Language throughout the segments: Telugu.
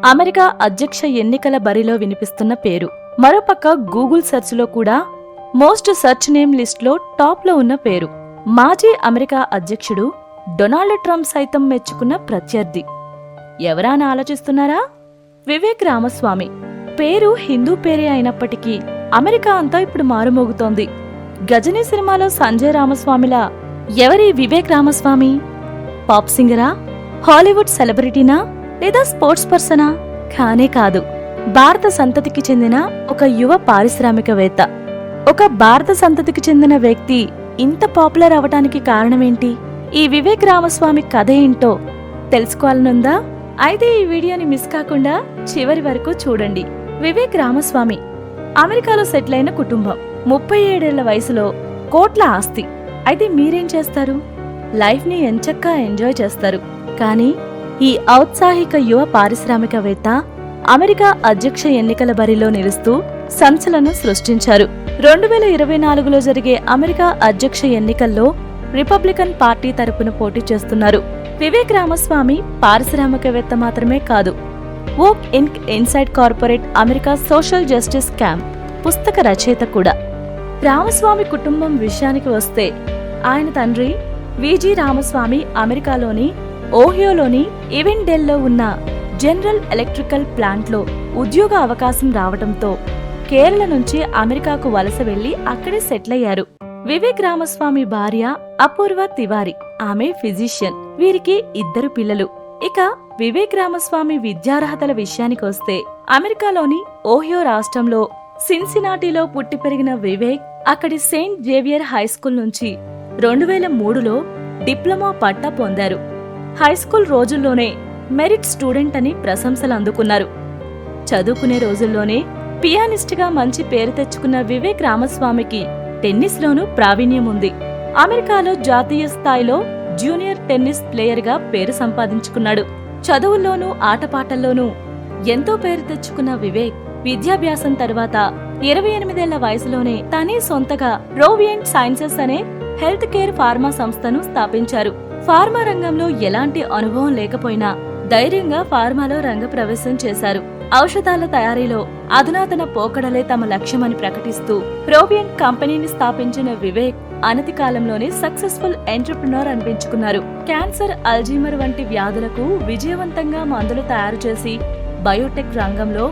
అమెరికా అధ్యక్ష ఎన్నికల బరిలో వినిపిస్తున్న పేరు. మరోపక్క గూగుల్ సెర్చ్లో కూడా మోస్ట్ సెర్చ్ నేమ్ లిస్ట్లో టాప్లో ఉన్న పేరు. మాజీ అమెరికా అధ్యక్షుడు డొనాల్డ్ ట్రంప్ సైతం మెచ్చుకున్న ప్రత్యర్థి ఎవరా అని ఆలోచిస్తున్నారా? వివేక్ రామస్వామి. పేరు హిందూ పేరే అయినప్పటికీ అమెరికా అంతా ఇప్పుడు మారుమోగుతోంది. గజనీ సినిమాలో సంజయ్ రామస్వామిలా ఎవరి వివేక్ రామస్వామి? పాప్ సింగరా, హాలీవుడ్ సెలబ్రిటీనా, లేదా స్పోర్ట్స్ పర్సనా? కానే కాదు, భారత సంతతికి చెందిన ఒక యువ పారిశ్రామికవేత్త. ఒక భారత సంతతికి చెందిన వ్యక్తి ఇంత పాపులర్ అవటానికి కారణమేంటి? ఈ వివేక్ రామస్వామి కథ ఏంటో తెలుసుకోవాలనుందా? అయితే ఈ వీడియోని మిస్ కాకుండా చివరి వరకు చూడండి. వివేక్ రామస్వామి అమెరికాలో సెటిల్ అయిన కుటుంబం. 37 ఏళ్ల వయసులో కోట్ల ఆస్తి. అయితే మీరేం చేస్తారు? లైఫ్ ని ఎంచక్కా ఎంజాయ్ చేస్తారు. కానీ ఈ ఔత్సాహిక యువ పారిశ్రామికవేత్త అమెరికా అధ్యక్ష ఎన్నికల బరిలో నిలుస్తూ సంచలనం సృష్టించారు. 2024లో జరిగే అమెరికా అధ్యక్ష ఎన్నికల్లో రిపబ్లికన్ పార్టీ తరపున పోటీ చేస్తున్నారు. వివేక్ రామస్వామి పారిశ్రామికవేత్త మాత్రమే కాదు, woke inc inside corporate America social justice camp పుస్తక రచయిత కూడా. రామస్వామి కుటుంబం విషయానికి వస్తే ఆయన తండ్రి విజి రామస్వామి అమెరికాలోని ఓహియోలోని ఈవెండెల్లో ఉన్న జనరల్ ఎలక్ట్రికల్ ప్లాంట్లో ఉద్యోగ అవకాశం రావడంతో కేరళ నుంచి అమెరికాకు వలస వెళ్లి అక్కడే సెటిల్ అయ్యారు. వివేక్ రామస్వామి భార్య అపూర్వ తివారీ, ఆమె ఫిజిషియన్. వీరికి 2 పిల్లలు. ఇక వివేక్ రామస్వామి విద్యార్హతల విషయానికొస్తే అమెరికాలోని ఓహియో రాష్ట్రంలో సిన్సినాటిలో పుట్టి పెరిగిన వివేక్ అక్కడి సెయింట్ జేవియర్ హైస్కూల్ నుంచి 2003లో డిప్లొమా పట్టా పొందారు. హైస్కూల్ రోజుల్లోనే మెరిట్ స్టూడెంట్ అని ప్రశంసలు అందుకున్నారు. చదువుకునే రోజుల్లోనే పియానిస్ట్గా మంచి పేరు తెచ్చుకున్న వివేక్ రామస్వామికి టెన్నిస్లోనూ ప్రావీణ్యం ఉంది. అమెరికాలో జాతీయ స్థాయిలో జూనియర్ టెన్నిస్ ప్లేయర్గా పేరు సంపాదించుకున్నాడు. చదువుల్లోనూ ఆటపాటల్లోనూ ఎంతో పేరు తెచ్చుకున్న వివేక్ విద్యాభ్యాసం తర్వాత 28 ఏళ్ల వయసులోనే తనే సొంతగా రోవియంట్ సైన్సెస్ అనే హెల్త్ కేర్ ఫార్మా సంస్థను స్థాపించారు. ఫార్మా రంగంలో ఎలాంటి అనుభవం లేకపోయినా ధైర్యంగా ఫార్మాలో రంగప్రవేశం చేశారు. ఔషధాల తయారీలో అధునాతన పోకడలే తమ లక్ష్యమని ప్రకటిస్తూ రోవియంట్ కంపెనీని స్థాపించిన వివేక్ అనతి కాలంలోనే సక్సెస్ఫుల్ ఎంటర్ప్రినర్ అనిపించుకున్నారు. క్యాన్సర్, అల్జీమర్ వంటి వ్యాధులకు విజయవంతంగా మందులు తయారు చేసి బయోటెక్ రంగంలో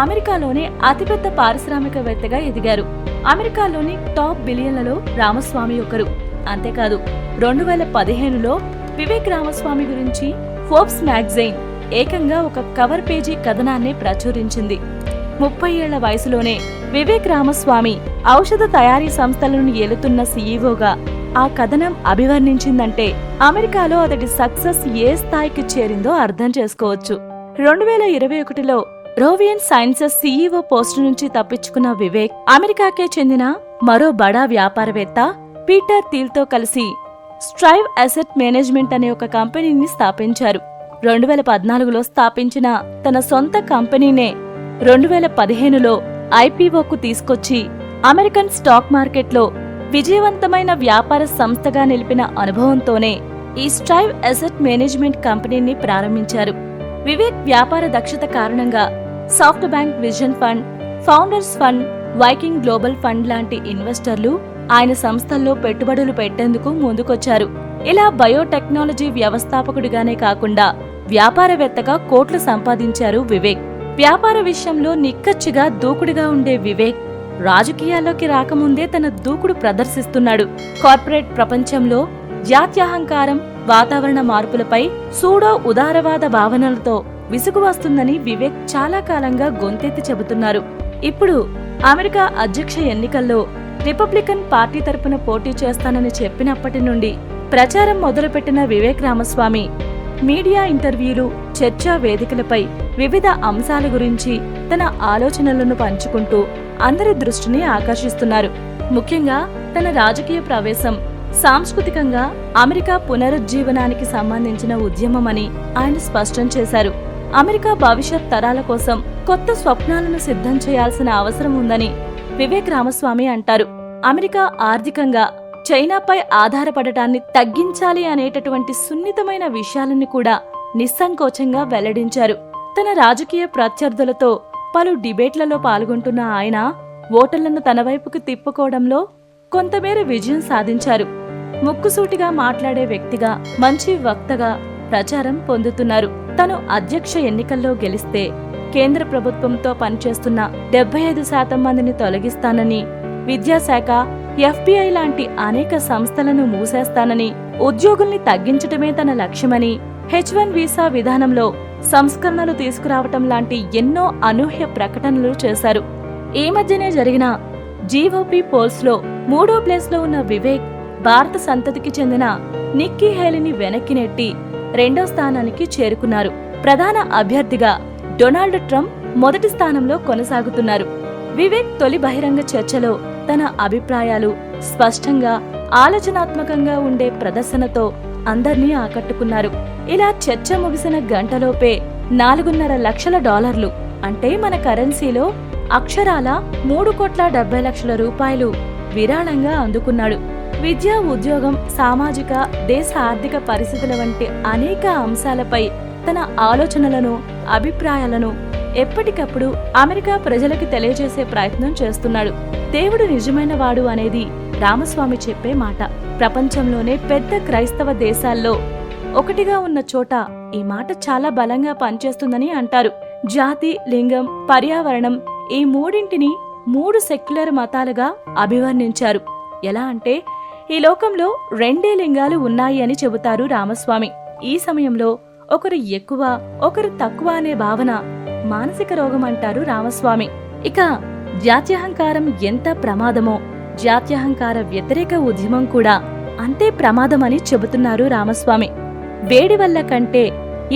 అమెరికాలోనే అతిపెద్ద పారిశ్రామికవేత్తగా ఎదిగారు. అమెరికాలోని టాప్ బిలియన్లలో రామస్వామి ఒకరు. అంతేకాదు, 2015లో వివేక్ రామస్వామి గురించి ఫోర్బ్స్ మ్యాగజైన్ ఏకంగా ఒక కవర్ పేజీ కథనాన్నే ప్రచురించింది. 30 ఏళ్ల వయసులోనే వివేక్ రామస్వామి ఔషధ తయారీ సంస్థలను ఏలుతున్న సీఈఓగా ఆ కథనం అభివర్ణించిందంటే అమెరికాలో అతడి సక్సెస్ ఏ స్థాయికి చేరిందో అర్థం చేసుకోవచ్చు. 2021లో రోవియన్ సైన్సెస్ సీఈఓ పోస్టు నుంచి తప్పించుకున్న వివేక్ అమెరికాకే చెందిన మరో బడా వ్యాపారవేత్త పీటర్ థీల్తో కలిసి స్ట్రైవ్ అసెట్ మేనేజ్మెంట్ అనే ఒక కంపెనీని స్థాపించారు. 2014లో స్థాపించిన తన సొంత కంపెనీనే 2015లో ఐపీఓకు తీసుకొచ్చి అమెరికన్ స్టాక్ మార్కెట్లో విజయవంతమైన వ్యాపార సంస్థగా నిలిపిన అనుభవంతోనే ఈ స్ట్రైవ్ అసెట్ మేనేజ్మెంట్ కంపెనీని ప్రారంభించారు. వివేక్ వ్యాపార దక్షత కారణంగా soft bank vision fund, founders fund, Viking global fund లాంటి ఇన్వెస్టర్లు ఆయన సంస్థల్లో పెట్టుబడులు పెట్టేందుకు ముందుకొచ్చారు. ఇలా బయోటెక్నాలజీ వ్యవస్థాపకుడిగానే కాకుండా వ్యాపారవేత్తగా కోట్లు సంపాదించారు వివేక్. వ్యాపార విషయంలో నిక్కచ్చిగా దూకుడుగా ఉండే వివేక్ రాజకీయాల్లోకి రాకముందే తన దూకుడు ప్రదర్శిస్తున్నాడు. కార్పొరేట్ ప్రపంచంలో జాత్యహంకారం, వాతావరణ మార్పులపై సూడో ఉదారవాద భావనలతో విసుగు వస్తుందని వివేక్ చాలా కాలంగా గొంతెత్తి చెబుతున్నారు. ఇప్పుడు అమెరికా అధ్యక్ష ఎన్నికల్లో రిపబ్లికన్ పార్టీ తరపున పోటీ చేస్తానని చెప్పినప్పటి నుండి ప్రచారం మొదలుపెట్టిన వివేక్ రామస్వామి మీడియా ఇంటర్వ్యూలు, చర్చా వేదికలపై వివిధ అంశాల గురించి తన ఆలోచనలను పంచుకుంటూ అందరి దృష్టిని ఆకర్షిస్తున్నారు. ముఖ్యంగా తన రాజకీయ ప్రవేశం సాంస్కృతికంగా అమెరికా పునరుజ్జీవనానికి సంబంధించిన ఉద్యమమని ఆయన స్పష్టం చేశారు. అమెరికా భవిష్యత్ తరాల కోసం కొత్త స్వప్నాలను సిద్ధం చేయాల్సిన అవసరం ఉందని వివేక్ రామస్వామి అంటారు. అమెరికా ఆర్థికంగా చైనాపై ఆధారపడటాన్ని తగ్గించాలి అనేటటువంటి సున్నితమైన విషయాలను కూడా నిస్సంకోచంగా వెల్లడించారు. తన రాజకీయ ప్రత్యర్థులతో పలు డిబేట్లలో పాల్గొంటున్న ఆయన ఓటర్లను తన వైపుకు తిప్పుకోవడంలో కొంతమేర విజయం సాధించారు. ముక్కుసూటిగా మాట్లాడే వ్యక్తిగా, మంచి వక్తగా ప్రచారం పొందుతున్నారు. తను అధ్యక్ష ఎన్నికల్లో గెలిస్తే కేంద్ర ప్రభుత్వంతో పనిచేస్తున్న 75% మందిని తొలగిస్తానని, విద్యాశాఖ, FBI లాంటి అనేక సంస్థలను మూసేస్తానని, ఉద్యోగుల్ని తగ్గించటమే తన లక్ష్యమని, H1 వీసా విధానంలో సంస్కరణలు తీసుకురావటం లాంటి ఎన్నో అనూహ్య ప్రకటనలు చేశారు. ఈ మధ్యనే జరిగిన GOP పోల్స్లో 3వ ప్లేస్లో ఉన్న వివేక్ భారత సంతతికి చెందిన నిక్కీ హేలీని వెనక్కి నెట్టి 2వ స్థానానికి చేరుకున్నారు. ప్రధాన అభ్యర్థిగా డొనాల్డ్ ట్రంప్ మొదటి స్థానంలో కొనసాగుతున్నారు. వివేక్ తొలి బహిరంగ చర్చలో తన అభిప్రాయాలు స్పష్టంగా, ఆలోచనాత్మకంగా ఉండే ప్రదర్శనతో అందర్నీ ఆకట్టుకున్నారు. ఇలా చర్చ ముగిసిన గంటలోపే $4.5 లక్షల అంటే మన కరెన్సీలో అక్షరాల 3,70,00,000 రూపాయలు విరాళంగా అందుకున్నాడు. విద్య, ఉద్యోగం, సామాజిక, దేశ ఆర్థిక పరిస్థితుల వంటి అనేక అంశాలపై తన ఆలోచనలను, అభిప్రాయాలను ఎప్పటికప్పుడు అమెరికా ప్రజలకి తెలియజేసే ప్రయత్నం చేస్తున్నాడు. దేవుడు నిజమైన వాడు అనేది రామస్వామి చెప్పే మాట. ప్రపంచంలోనే పెద్ద క్రైస్తవ దేశాల్లో ఒకటిగా ఉన్న చోట ఈ మాట చాలా బలంగా పనిచేస్తుందని అంటారు. జాతి, లింగం, పర్యావరణం ఈ మూడింటిని 3 సెక్యులర్ మతాలుగా అభివర్ణించారు. ఎలా అంటే ఈ లోకంలో 2 లింగాలు ఉన్నాయి అని చెబుతారు రామస్వామి. ఈ సమయంలో ఒకరు ఎక్కువ, ఒకరు తక్కువ అనే భావన మానసిక రోగం అంటారు రామస్వామి. ఇక జాత్యహంకారం ఎంత ప్రమాదమో, జాత్యహంకార వ్యతిరేక ఉద్యమం కూడా అంతే ప్రమాదమని చెబుతున్నారు రామస్వామి. వేడి వల్ల కంటే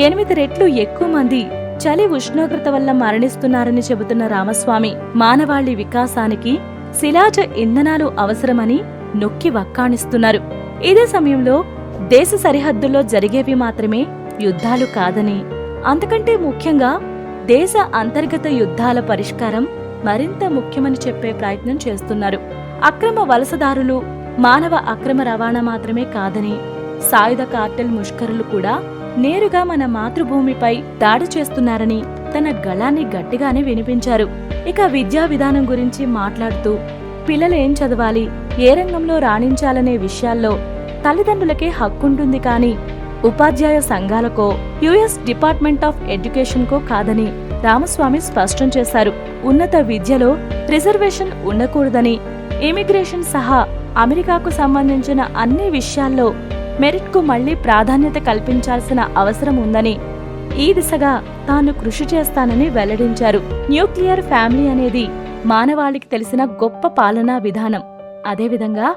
8 రెట్లు ఎక్కువ మంది చలి, ఉష్ణోగ్రత వల్ల మరణిస్తున్నారని చెబుతున్న రామస్వామి మానవాళి వికాసానికి శిలాజ ఇంధనాలు అవసరమని నొక్కి వక్కాణిస్తున్నారు. ఇదే సమయంలో దేశ సరిహద్దుల్లో జరిగేవి మాత్రమే యుద్ధాలు కాదని, అంతకంటే ముఖ్యంగా దేశ అంతర్గత యుద్ధాల పరిష్కారం మరింత ముఖ్యమని చెప్పే ప్రయత్నం చేస్తున్నారు. అక్రమ వలసదారులు, మానవ అక్రమ రవాణా మాత్రమే కాదని, సాయుధ కార్టెల్ ముష్కరులు కూడా నేరుగా మన మాతృభూమిపై దాడి చేస్తున్నారని తన గళాన్ని గట్టిగానే వినిపించారు. ఇక విద్యా విధానం గురించి మాట్లాడుతూ పిల్లలు ఏం చదవాలి, ఏ రంగంలో రాణించాలనే విషయాల్లో తల్లిదండ్రులకే హక్కుంటుంది కానీ ఉపాధ్యాయ సంఘాలకో, యుఎస్ డిపార్ట్మెంట్ ఆఫ్ ఎడ్యుకేషన్ కో కాదని రామస్వామి స్పష్టం చేశారు. ఉన్నత విద్యలో రిజర్వేషన్ ఉండకూడదని, ఇమిగ్రేషన్ సహా అమెరికాకు సంబంధించిన అన్ని విషయాల్లో మెరిట్కు మళ్లీ ప్రాధాన్యత కల్పించాల్సిన అవసరం ఉందని, ఈ దిశగా తాను కృషి చేస్తానని వెల్లడించారు. న్యూక్లియర్ ఫ్యామిలీ అనేది మానవాళికి తెలిసిన గొప్ప పాలనా విధానం. అదేవిధంగా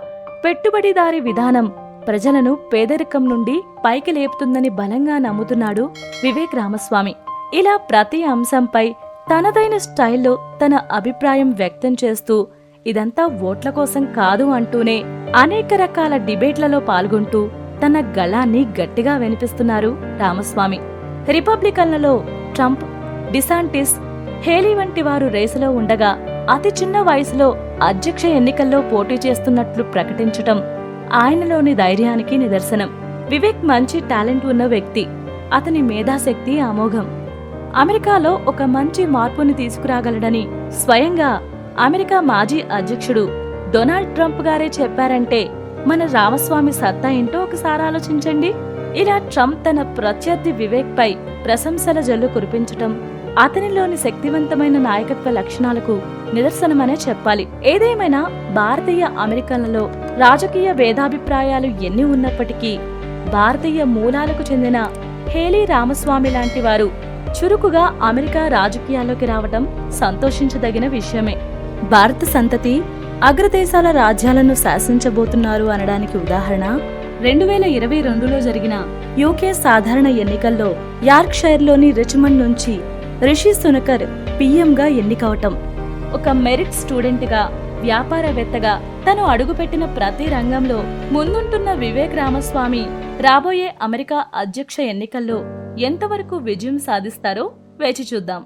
పెట్టుబడిదారీ విధానం ప్రజలను పేదరికం నుండి పైకి లేపుతుందని బలంగా నమ్ముతున్నాడు వివేక్ రామస్వామి. ఇలా ప్రతి అంశంపై తనదైన స్టైల్లో తన అభిప్రాయం వ్యక్తం చేస్తూ ఇదంతా ఓట్ల కోసం కాదు అంటూనే అనేక రకాల డిబేట్లలో పాల్గొంటూ తన గళాన్ని గట్టిగా వినిపిస్తున్నారు రామస్వామి. రిపబ్లికన్లలో ట్రంప్, డిసాంటిస్, హేలీ వంటి వారు రేసులో ఉండగా అతి చిన్న వయసులో అధ్యక్ష ఎన్నికల్లో పోటీ చేస్తున్నట్లు ప్రకటించటం ఆయనలోని ధైర్యానికి నిదర్శనం. వివేక్ మంచి టాలెంట్ ఉన్న వ్యక్తి. అతని మేధాశక్తి అమోఘం. అమెరికాలో ఒక మంచి మార్పుని తీసుకురాగలడని స్వయంగా అమెరికా మాజీ అధ్యక్షుడు డొనాల్డ్ ట్రంప్ గారే చెప్పారంటే మన రామస్వామి సత్తా ఏంటో ఒకసారి ఆలోచించండి. ఇలా ట్రంప్ తన ప్రత్యర్థి వివేక్ పై ప్రశంసల జల్లు కురిపించటం అతనిలోని శక్తివంతమైన నాయకత్వ లక్షణాలకు నిదర్శనమనే చెప్పాలి. ఏదేమైనా భారతీయ అమెరికన్లలో రాజకీయ భేదాభిప్రాయాలు ఎన్ని ఉన్నప్పటికీ భారతీయ మూలాలకు చెందిన హేలీ రామస్వామి లాంటి వారు చురుకుగా అమెరికా రాజకీయాల్లోకి రావటం సంతోషించదగిన విషయమే. భారత సంతతి అగ్రదేశాల రాజ్యాలను శాసించబోతున్నారు అనడానికి ఉదాహరణ 2022లో జరిగిన యూకే సాధారణ ఎన్నికల్లో యార్క్షైర్లోని రిచ్మండ్ నుంచి రిషి సునకర్ పీఎంగా ఎన్నికవటం. ఒక మెరిట్ స్టూడెంట్గా, వ్యాపారవేత్తగా తను అడుగుపెట్టిన ప్రతి రంగంలో ముందుంటున్న వివేక్ రామస్వామి రాబోయే అమెరికా అధ్యక్ష ఎన్నికల్లో ఎంతవరకు విజయం సాధిస్తారో వేచి చూద్దాం.